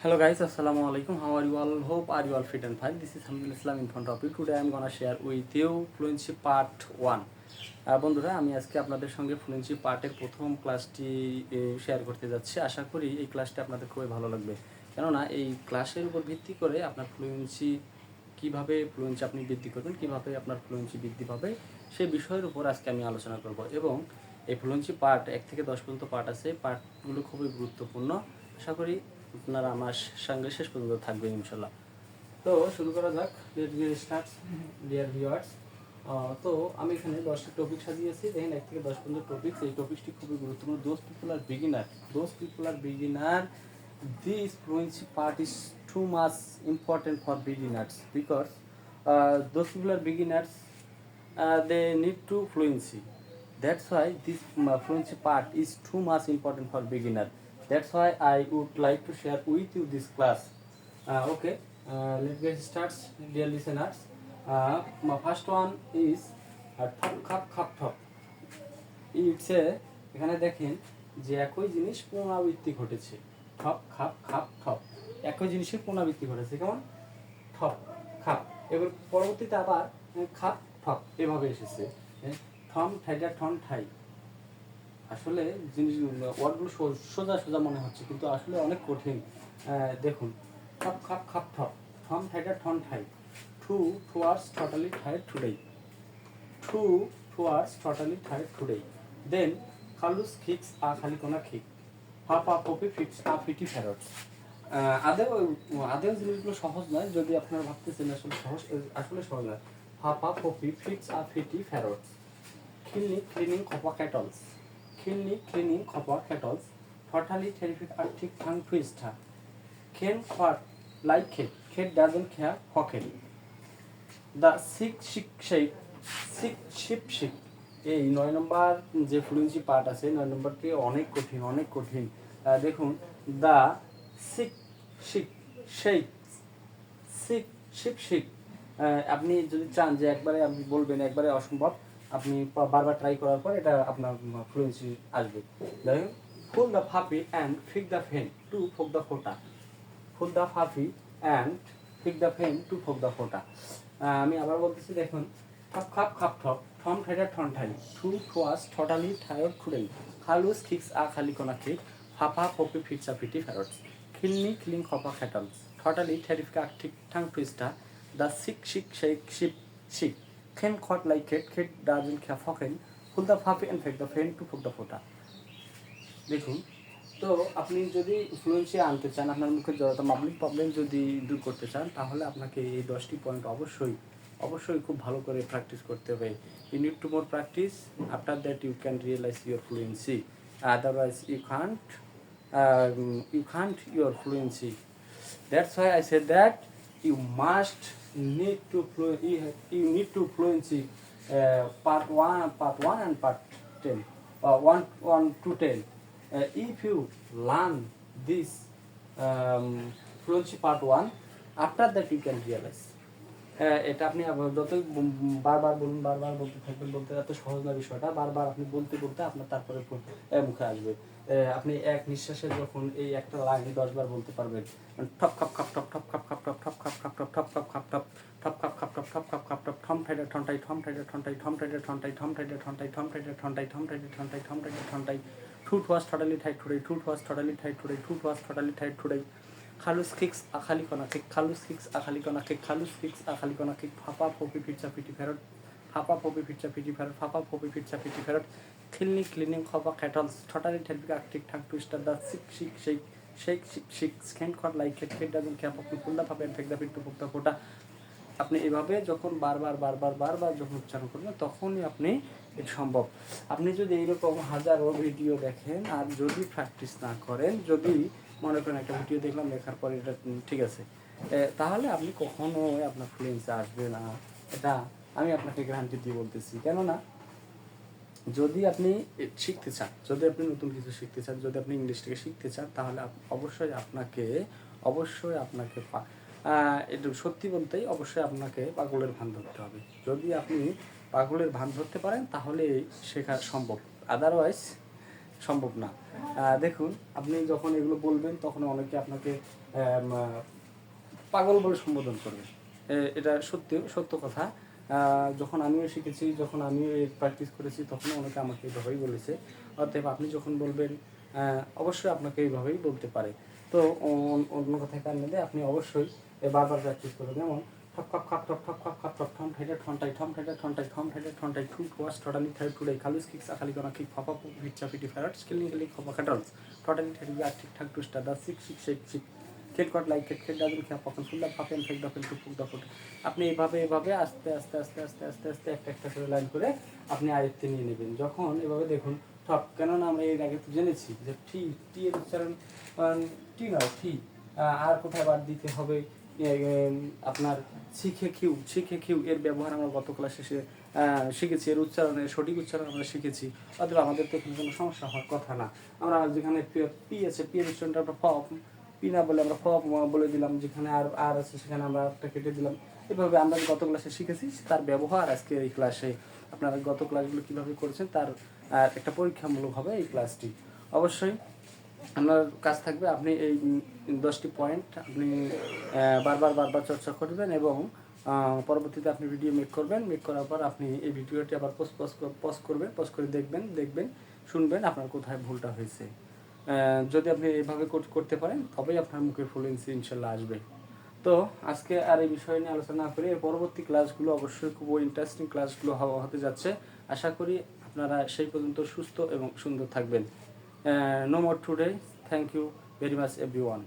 Hello guys, Assalamu alaikum. How are you all? Hope are you all fit and fine. This is Hamdul Islam in front of you. Today I am gonna share with you Fluency Part 1. বন্ধুরা আমি আজকে আপনাদের সঙ্গে fluency পার্টের প্রথম ক্লাসটি share করতে যাচ্ছি। আশা করি এই ক্লাসটা আপনাদের খুবই ভালো লাগবে, কেননা এই ক্লাসের উপর ভিত্তি করে আপনার ফ্লুয়েন্সি আপনি বৃদ্ধি করবেন, কীভাবে আপনার ফ্লুয়েন্সি বৃদ্ধি পাবে সেই বিষয়ের উপর আজকে আমি আলোচনা করব। এবং এই ফ্লুয়েন্সি পার্ট 1 থেকে 10 পর্যন্ত পার্ট আছে, পার্টগুলো খুবই গুরুত্বপূর্ণ। আশা করি আপনারা আমার সঙ্গে শেষ পর্যন্ত থাকবেন ইনশাল্লাহ। তো শুরু করা যাক। ডিয়ার ভিউয়ার্স, তো আমি এখানে 10টি টপিক সাজিয়েছি। দেখেন 1 থেকে 10 পর্যন্ত টপিক। এই টপিকটি খুবই গুরুত্বপূর্ণ। Those people are beginner this fluency part is too much important for beginners because those people are beginners, they need to fluency. That's why this fluency part is too much important for beginner. That's why I would like to share with you this class. Okay, let's get started, dear listeners. My first one is thop. It's a এখানে দেখেন যে একই জিনিস পুনরাবৃত্তি ঘটেছে। থপ খাপ খাপ থপ, একই জিনিসের পুনরাবৃত্তি ঘটেছে। কেমন? থপ খাপ। এবার পরবর্তীতে আবার খাপ ঠপ এভাবে এসেছে। থম ঠাইটা ঠন ঠাই। আসলে জিনিসগুলো ওয়ার্ডগুলো সোজা সোজা মনে হচ্ছে, কিন্তু আসলে অনেক কঠিন। দেখুন, খাপ খাপ খাপ ঠপ, থম ঠাইটা ঠন ঠাই। To towards totally tired today. Then খালুস খিক্স আ খালি কোনা খিক। পাপা পপি ফিক্স আ ফিটি ফেরটস। আদেও জিনিসগুলো সহজ নয়, যদি আপনারা ভাবতেছেন আসলে সহজ নয়। পাপা পপি ফিক্স আ ফিটি ফেরটস। ক্লিনিং খপা ক্যাটলস। টোটালি টেরিফিক আর্থিক থাং টুইস্টা। খেন খোয়াট লাইক খেট ডাজন খেয়া হকেন। দ্য শিপ এই 9 নম্বর যে ফ্লুয়েন্সি পার্ট আছে, 9 নম্বরটি অনেক কঠিন। দেখুন, দ্য শিপ আপনি যদি চান যে একবারে আপনি বলবেন, একবারে অসম্ভব, আপনি বারবার ট্রাই করার পর এটা আপনার ফ্লুয়েন্সি আসবে। দেখুন, ফুল দ্য ফাফি অ্যান্ড ফিক দ্য ফেন টু ফোক দ্য ফোটা। ফুল দ্য ফাফি অ্যান্ড ফিক দ্য ফেন টু ফোক দ্য ফোটা। আমি আবার বলতেছি, দেখুন, খাপ খাপ খাপ ঠপ, ঠম ঠাইটা ঠন ঠাই। টু টুয়াস টোটালি টায়ার্ড টুডে। খালুস খিক্স আ খালি কোনা খিক। ফাফা পপি ফিক্স আ ফিটি ফেরটস। খিলিং খপা খেটলস। টোটালি টেরিফিক আর্থিক ঠাং টুইস্টা। দ্য শিক খেন খট লাইক খেট ডাজন খেয়া ফকেন। ফুল দ্য ফাফি অ্যান্ড ফেক দ্য ফেন টু ফোক দ্য ফোটা। দেখুন, তো আপনি যদি ফ্লুয়েন্সি আনতে চান, আপনার মুখে যত পাবলিক প্রবলেম যদি দূর করতে চান, তাহলে আপনাকে এই 10টি পয়েন্ট অবশ্যই খুব ভালো করে প্র্যাকটিস করতে হবে। You need to more practice, after that you can realise your fluency, otherwise you can't your fluency. That's why I said that you need to fluency part 1 and part 10, 1 to 10. If you learn this fluency part 1, after that you can realize. এটা আপনি যতই বারবার বলতে থাকবেন, বলতে এত সহজ না বিষয়টা। বারবার আপনি বলতে আপনার তারপরে মুখে আসবে। আপনি এক নিঃশ্বাসে যখন এই একটা লাইন 10 বার বলতে পারবেন, ঠপ খাপ খাপ টপ ঠপ খাপ খাপ টপ ঠপ খাপ খাপ টপ ঠপ খাপ খাপ টপ ঠপ খাপ খাপ টপ ঠপ খাপ খাপ টপ ঠম ঠাইটা ঠনটাই ঠম ঠাইটা ঠনটাই ঠম ঠাইটা ঠনটাই ঠম ঠাইটা ঠনটাই ঠম ঠাইটা ঠনটাই ঠম ঠাইটা ঠনটাই ঠম ঠাইটা ঠনটাই। টু টুয়াস টোটালি টাইট টুডে। টু টুয়াস টোটালি টাইট টুডে। টু টুয়াস টোটালি টাইট টুডে। খালুস খিক্স আ খালি কোনা খিক। খালুস খিক্স আ খালি কোনা খিক। খালুস খিক্স আ খালি কোনা খিক। ফাপা পপি ফিটসা ফিটি ফেরত। ফাপা পপি ফিটসা ফিটি ফেরত। ফাপা পপি ফিটসা ফিটি ফেরত। ক্লিনিং খপা ক্যাটলস। টোটালি টেরিফিক আর্থিক ঠাং টুইস্টার। দ্য শিক স্ক্যান খট লাইক খেট ডাজন খেয়া পপি ফুল দ্য ফাপি and fake the fit to ফোক দ্য ফোটা। আপনি এভাবে যখন বারবার যখন উচ্চারণ করবেন, তখনই আপনি এটা সম্ভব। আপনি যদি এইরকম হাজারো ভিডিও দেখেন আর যদি প্র্যাকটিস না করেন, যদি মনে করেন একটা ভিডিও দেখলাম, দেখার পরে এটা ঠিক আছে, তাহলে আপনি কখনোই আপনার ফ্লুয়েন্সি আসবে না। এটা আমি আপনাকে গ্যারান্টি দিয়ে বলতেছি। কেননা যদি আপনি শিখতে চান, যদি আপনি নতুন কিছু শিখতে চান, যদি আপনি ইংলিশটাকে শিখতে চান, তাহলে অবশ্যই আপনাকে একটু সত্যি বলতেই অবশ্যই আপনাকে পাগলের ভান ধরতে হবে। যদি আপনি পাগলের ভান ধরতে পারেন, তাহলে শেখা সম্ভব। আদারওয়াইজ সম্ভব না। দেখুন, আপনি যখন এগুলো বলবেন তখন অনেকে আপনাকে পাগল বলে সম্বোধন করবে। এটা সত্য কথা। যখন আমিও শিখেছি, যখন আমিও প্র্যাকটিস করেছি, তখন অনেকে আমাকে এইভাবেই বলেছে। অতএব আপনি যখন বলবেন অবশ্যই আপনাকে এইভাবেই বলতে পারে। তো অন্য কথায় কান নিলে আপনি অবশ্যই বারবার প্র্যাকটিস করবেন। যেমন ঠক খক খক ঠক ঠক খক খক ঠক ঠম ঠেটে ঠনটাই ঠম ঠেটে ঠনটাই ঠম ঠেটে ঠনটাই ঠু ওয়াস ঠটালি থাই টুডাই খালুস কিক সাখালি কোনা কিক ফাপা পিচ্চা পিটি ফেরাট স্কিলিং গেলি খপা কাটলস ঠটালি ঠেটি আর ঠিকঠাক টুস্টা দা সিক সিক শেক শিক খেট কট লাইক খেট খেট ডাজুন খেয়া পখন ফুল্লা ফাপেন ফেক দফেন টুকুক দফট। আপনি এভাবে আস্তে আস্তে আস্তে আস্তে আস্তে আস্তে একটা করে লাইন করে আপনি আয়ত্তে নিয়ে নেবেন। যখন এভাবে দেখুন ঠপ, কেননা আমরা এর আগে তো জেনেছি যে টি এর উচ্চারণ টি নয় টি, আর কোথায় বাদ দিতে হবে আপনার শিখে কিউ এর ব্যবহার আমরা গত ক্লাসে শিখেছি, এর উচ্চারণের সঠিক উচ্চারণ আমরা শিখেছি। অথবা আমাদের তো এখানে কোনো সমস্যা হওয়ার কথা না। আমরা যেখানে পি আছে, পি এর উচ্চারণটা আমরা পি না বলে আমরা বলে দিলাম, যেখানে আর আছে সেখানে আমরা একটা কেটে দিলাম। এভাবে আমরা গত ক্লাসে শিখেছি, তার ব্যবহার আজকে এই ক্লাসে আপনারা গত ক্লাসগুলো কীভাবে করেছেন তার একটা পরীক্ষামূলক হবে এই ক্লাসটি। অবশ্যই আপনার কাজ থাকবে আপনি এই 10টি পয়েন্ট আপনি বারবার চর্চা করবেন এবং পরবর্তীতে আপনি ভিডিও মেক করার পর আপনি এই ভিডিওটি আবার পজ করে দেখবেন শুনবেন আপনার কোথায় ভুলটা হয়েছে। যদি আপনি এইভাবে করতে পারেন তবেই আপনার মুখে ফ্লুয়েন্সি ইনশাল্লাহ আসবে। তো আজকে আর এই বিষয় নিয়ে আলোচনা না করে এর পরবর্তী ক্লাসগুলো অবশ্যই খুব ইন্টারেস্টিং ক্লাসগুলো হতে যাচ্ছে। আশা করি আপনারা সেই পর্যন্ত সুস্থ এবং সুন্দর থাকবেন। No more today. Thank you very much everyone.